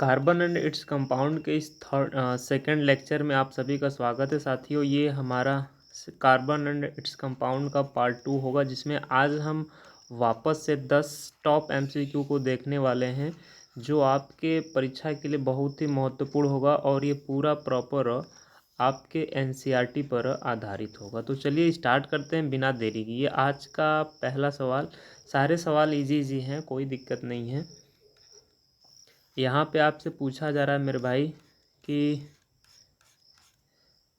Carbon and its compound के इस second lecture में आप सभी का स्वागत है साथियों। ये हमारा कार्बन एंड इट्स कंपाउंड का पार्ट 2 होगा, जिसमें आज हम वापस से 10 टॉप एमसीक्यू को देखने वाले हैं, जो आपके परीक्षा के लिए बहुत ही महत्वपूर्ण होगा और ये पूरा प्रॉपर आपके एनसीईआरटी पर आधारित होगा। तो चलिए स्टार्ट करते हैं बिना देरी की। ये आज का पहला सवाल। सारे सवाल इजी हैं, कोई दिक्कत नहीं है। यहाँ पे आपसे पूछा जा रहा है मेरे भाई कि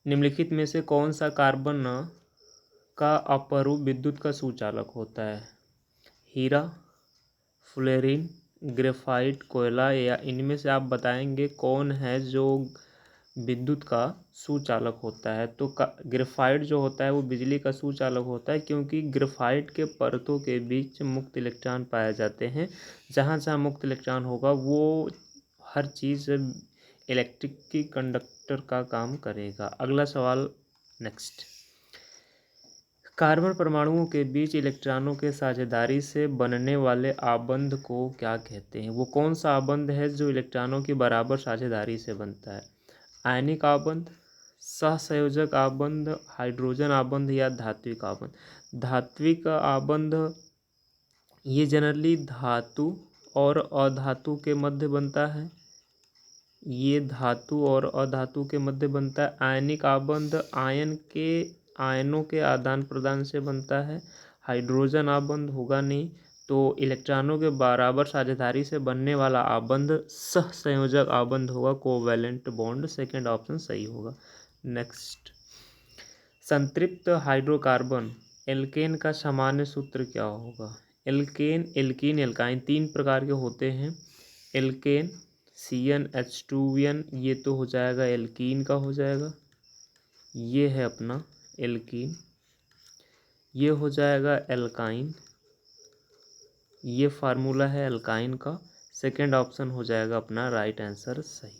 निम्नलिखित में से कौन सा कार्बन का अपरूप विद्युत का सुचालक होता है? हीरा, फ्लोरीन, ग्रेफाइट, कोयला, या इनमें से आप बताएंगे कौन है जो विद्युत का सुचालक होता है। तो ग्रेफाइट जो होता है वो बिजली का सुचालक होता है, क्योंकि ग्रेफाइट के परतों के बीच मुक्त इलेक्ट्रॉन पाए जाते हैं। जहाँ जहाँ मुक्त इलेक्ट्रॉन होगा वो हर चीज़ इलेक्ट्रिक की कंडक्टर का काम करेगा। अगला सवाल नेक्स्ट। कार्बन परमाणुओं के बीच इलेक्ट्रॉनों के साझेदारी से बनने वाले आबंध को क्या कहते हैं? वो कौन सा आबंध है जो इलेक्ट्रॉनों की बराबर साझेदारी से बनता है? आयनिक आबंध, सहसंयोजक आबंध, हाइड्रोजन आबंध, या धात्विक आबंध? धात्विक आबंध ये जनरली धातु और अधातु के मध्य बनता है। ये धातु और अधातु के मध्य बनता है। आयनिक आबंध आयनों के आदान प्रदान से बनता है। हाइड्रोजन आबंध होगा नहीं। तो इलेक्ट्रॉनों के बराबर साझेदारी से बनने वाला आबंध सहसंयोजक आबंध होगा, कोवैलेंट बॉन्ड। सेकंड ऑप्शन सही होगा। नेक्स्ट। संतृप्त हाइड्रोकार्बन एल्केन का सामान्य सूत्र क्या होगा? एल्केन, एल्कीन, एल्काइन तीन प्रकार के होते हैं। एल्केन CnH2n, ये तो हो जाएगा एल्कीन का हो जाएगा। ये है अपना एल्कीन। ये हो जाएगा एल्काइन। ये फार्मूला है एल्काइन का। सेकंड ऑप्शन हो जाएगा अपना राइट आंसर सही।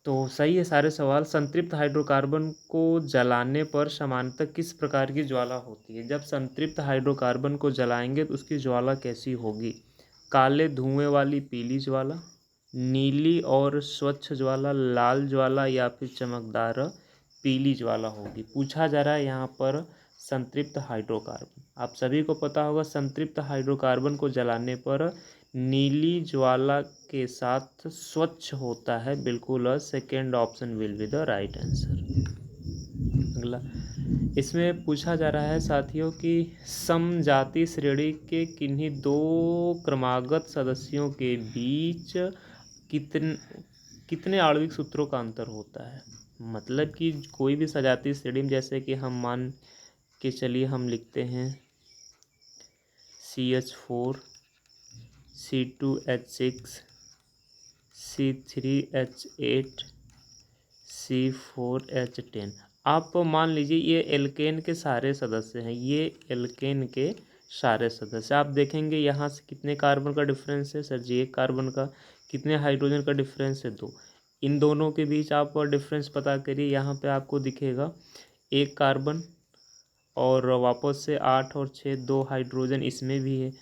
तो सही है सारे सवाल। संतृप्त हाइड्रोकार्बन को जलाने पर सामान्यतः किस प्रकार की ज्वाला होती है? जब संतृप्त हाइड्रोकार्बन को जलाएंगे तो उसकी ज्वाला कैसी होगी? काले धुएं वाली पीली ज्वाला, नीली और स्वच्छ ज्वाला, लाल ज्वाला, या फिर चमकदार पीली ज्वाला होगी। पूछा जा रहा है यहाँ पर संतृप्त हाइड्रोकार्बन। आप सभी को पता होगा संतृप्त हाइड्रोकार्बन को जलाने पर नीली ज्वाला के साथ स्वच्छ होता है। बिल्कुल second option will be the right answer. अगला, इसमें पूछा जा रहा है साथियों कि समजाति श्रेणी के किन्हीं दो क्रमागत सदस्यों के बीच कितने आणविक सूत्रों का अंतर होता है? मतलब कि कोई भी सजातीय श्रेणी में, जैसे कि हम मान के चलिए हम लिखते हैं CH4, C2H6, C3H8, C4H10। आप मान लीजिए ये एल्केन के सारे सदस्य हैं। ये एल्केन के सारे सदस्य। आप देखेंगे यहाँ से कितने कार्बन का डिफरेंस है? सर जी एक कार्बन का। कितने हाइड्रोजन का डिफरेंस है? 2। इन दोनों के बीच आप डिफरेंस पता करिए। यहाँ पे आपको दिखेगा एक कार्बन और वापस से 8 और 6, 2 हाइड्रोजन इसमें भी है।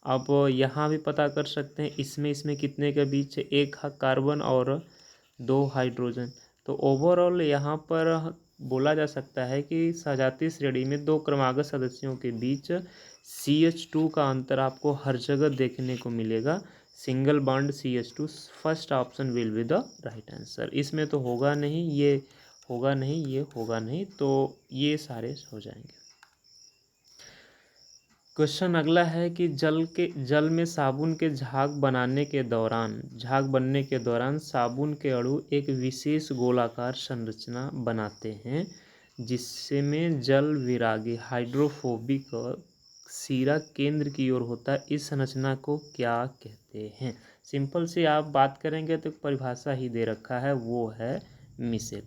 आप यहाँ भी पता कर सकते हैं इसमें कितने के बीच है? एक कार्बन और 2 हाइड्रोजन। तो ओवरऑल यहाँ पर बोला जा सकता है कि सजातीय श्रेणी में दो क्रमागत सदस्यों के बीच CH2 का अंतर आपको हर जगह देखने को मिलेगा। Single bond CH2। First option will be the right answer. इसमें तो होगा नहीं, ये होगा नहीं, ये होगा नहीं, तो ये सारे हो जाएंगे। क्वेश्चन अगला है कि जल में साबुन के झाग बनने के दौरान साबुन के अणु एक विशेष गोलाकार संरचना बनाते हैं, जिसमें जल विरागी हाइड्रोफोबिक सिरा केंद्र की ओर होता है। इस संरचना को क्या कहते हैं? सिंपल से आप बात करेंगे तो परिभाषा ही दे रखा है, वो है मिसेल।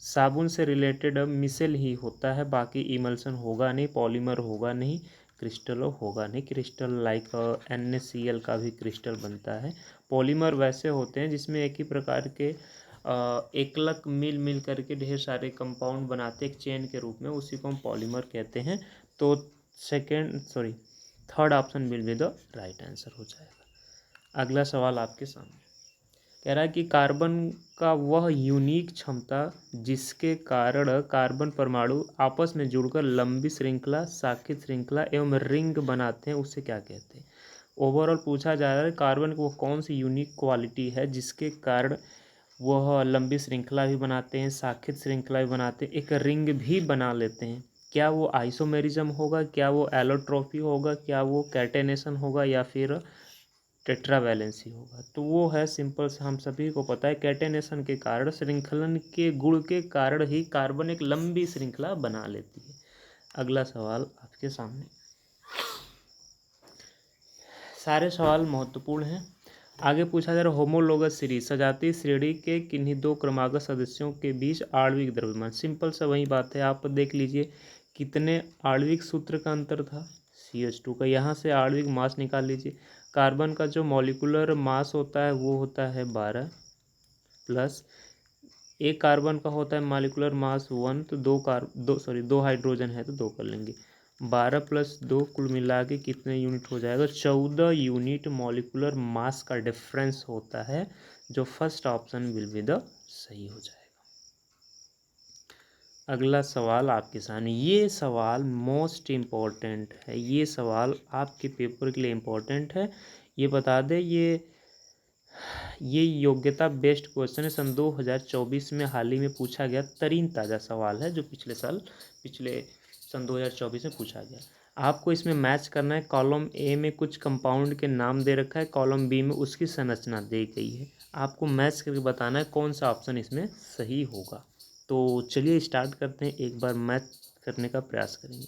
साबुन से रिलेटेड मिसेल ही होता है, बाकी इमल्सन होगा नहीं, पॉलीमर होगा नहीं, क्रिस्टल होगा नहीं। क्रिस्टल लाइक NaCl का भी क्रिस्टल बनता है। पॉलीमर वैसे होते हैं जिसमें एक ही प्रकार के एकलक मिल करके ढेर सारे कंपाउंड बनाते एक चेन के रूप में, उसी को हम पॉलीमर कहते हैं। तो third option will be the right answer हो जाएगा। अगला सवाल आपके सामने। कह रहा है कि कार्बन का वह यूनिक क्षमता जिसके कारण कार्बन परमाणु आपस में जुड़कर लंबी श्रृंखला, शाखित श्रृंखला एवं रिंग बनाते हैं, उसे क्या कहते हैं। ओवरऑल पूछा जा रहा है कार्बन की वो कौन सी यूनिक क्वालिटी है जिसके कारण वह लंबी श्रृंखला भी बनाते हैं, शाखित श्रृंखला भी बनाते हैं, एक रिंग भी बना लेते हैं। क्या वो आइसोमेरिज्म होगा, क्या वो एलोट्रॉपी होगा, क्या वो कैटेनेशन होगा, या फिर टेट्रावैलेंसी होगा। तो वो है सिंपल सा, हम सभी को पता है कैटेनेशन के कारण, श्रृंखलन के गुण के कारण ही कार्बन एक लंबी श्रृंखला बना लेती है। अगला सवाल आपके सामने। सारे सवाल महत्वपूर्ण हैं। आगे पूछा जा रहा है होमोलोगस सीरीज सजातीय श्रेणी के किन्हीं दो क्रमागत सदस्यों के बीच आणविक द्रव्यमान। सिंपल सा वही बात है, आप देख लीजिए कितने आणविक सूत्र का अंतर था, CH2 का। यहाँ से आणविक मास निकाल लीजिए। कार्बन का जो मॉलिक्यूलर मास होता है वो होता है 12 प्लस एक कार्बन का होता है मॉलिक्यूलर मास 1, तो दो हाइड्रोजन है तो 2 कर लेंगे। 12 प्लस 2 कुल मिला के कितने यूनिट हो जाएगा, 14 यूनिट मॉलिक्यूलर मास का डिफरेंस होता है, जो first option will be the सही हो जाएगा। अगला सवाल आपके सामने, ये सवाल मोस्ट इम्पॉर्टेंट है, ये सवाल आपके पेपर के लिए इम्पोर्टेंट है। ये बता दें ये योग्यता बेस्ड क्वेश्चन है, सन 2024 में हाल ही में पूछा गया तरीन ताज़ा सवाल है, जो पिछले सन 2024 में पूछा गया। आपको इसमें मैच करना है, कॉलम ए में कुछ कंपाउंड के नाम दे रखा है, कॉलम बी में उसकी संरचना दी गई है। आपको मैच करके बताना है कौन सा ऑप्शन इसमें सही होगा। तो चलिए स्टार्ट करते हैं, एक बार मैच करने का प्रयास करेंगे।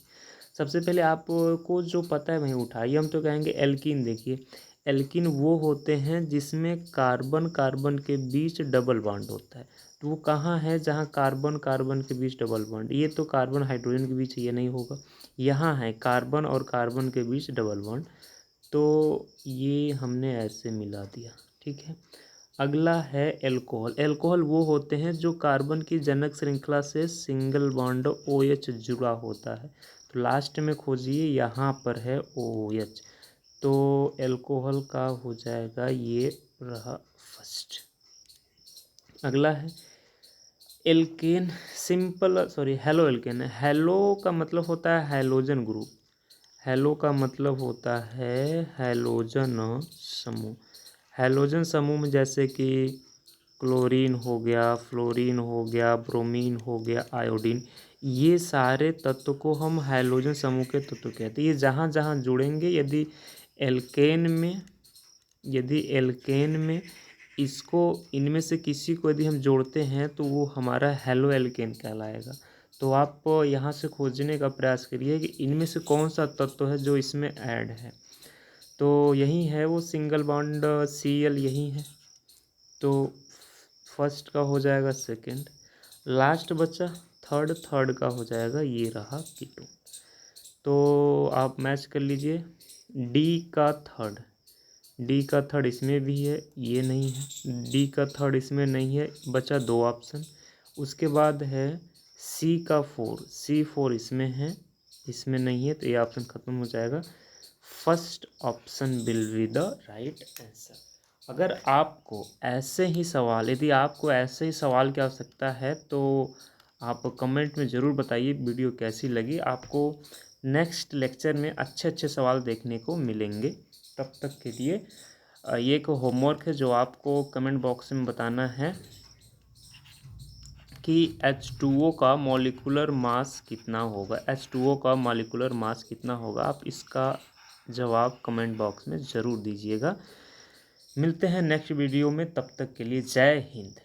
सबसे पहले आपको जो पता है वहीं उठाइए। हम तो कहेंगे एल्कीन। देखिए एल्कीन वो होते हैं जिसमें कार्बन कार्बन के बीच डबल बॉन्ड होता है। तो वो कहाँ है जहाँ कार्बन कार्बन के बीच डबल बॉन्ड, ये तो कार्बन हाइड्रोजन के बीच ये नहीं होगा, यहाँ है कार्बन और कार्बन के बीच डबल बॉन्ड, तो ये हमने ऐसे मिला दिया, ठीक है। अगला है एल्कोहल। एल्कोहल वो होते हैं जो कार्बन की जनक श्रृंखला से सिंगल बॉन्ड OH जुड़ा होता है। तो लास्ट में खोजिए, यहाँ पर है OH, तो एल्कोहल का हो जाएगा, ये रहा फर्स्ट। अगला है एल्केन। Halo alkane. हेलो का मतलब होता है हैलोजन ग्रुप, हेलो का मतलब होता है हैलोजन समूह। हैलोजन समूह में जैसे कि क्लोरीन हो गया, फ्लोरीन हो गया, ब्रोमीन हो गया, आयोडीन, ये सारे तत्व को हम हैलोजन समूह के तत्व कहते हैं। ये जहाँ जहाँ जुड़ेंगे, यदि एल्केन में इसको, इनमें से किसी को यदि हम जोड़ते हैं तो वो हमारा हेलो एल्केन कहलाएगा। तो आप यहाँ से खोजने का प्रयास करिए कि इनमें से कौन सा तत्व है जो इसमें ऐड है। तो यही है वो सिंगल बॉन्ड Cl, यही है। तो फर्स्ट का हो जाएगा सेकंड, लास्ट बचा थर्ड का हो जाएगा, ये रहा कीटोन। तो आप मैच कर लीजिए। डी का थर्ड इसमें भी है, ये नहीं है। डी का थर्ड इसमें नहीं है, बचा 2 ऑप्शन। उसके बाद है C4 इसमें है, इसमें नहीं है, तो ये ऑप्शन ख़त्म हो जाएगा। First option will be the right answer. यदि आपको ऐसे ही सवाल की आवश्यकता है तो आप कमेंट में ज़रूर बताइए वीडियो कैसी लगी। आपको नेक्स्ट लेक्चर में अच्छे अच्छे सवाल देखने को मिलेंगे। तब तक के लिए ये एक होमवर्क है जो आपको कमेंट बॉक्स में बताना है कि H2O का मॉलिक्यूलर मास कितना होगा। H2O का मॉलिक्यूलर मास कितना होगा, आप इसका जवाब कमेंट बॉक्स में ज़रूर दीजिएगा। मिलते हैं नेक्स्ट वीडियो में, तब तक के लिए जय हिंद।